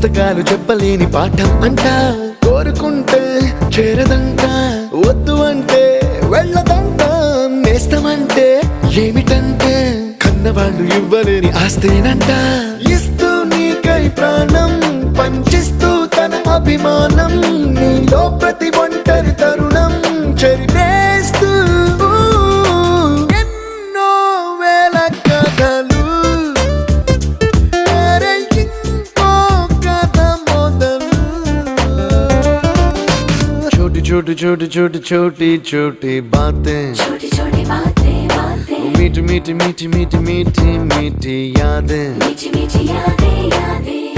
పుస్తకాలు చెప్పలేని పాఠం అంట కోరుకుంటే చేరదంట వద్దు అంటే వెళ్ళదంట నేస్తమంటే ఏమిటంటే కన్నవాళ్ళు ఇవ్వలేని ఆస్తేనంట ఇస్తూ నీకై ప్రాణం పంచిస్తూ తన అభిమానం నీలో ప్రతి ఒంటరి తరుణం చెరిపేస్తూ ఎన్నో వేల కథలు అరే ఇంకో కథ మొదలు छोटी छोटी छोटी छोटी छोटी छोटी बातें छोटी छोटी बातें बातें मीठी मीठी मीठी मीठी मीठी मीठी यादें मीठी मीठी यादें यादें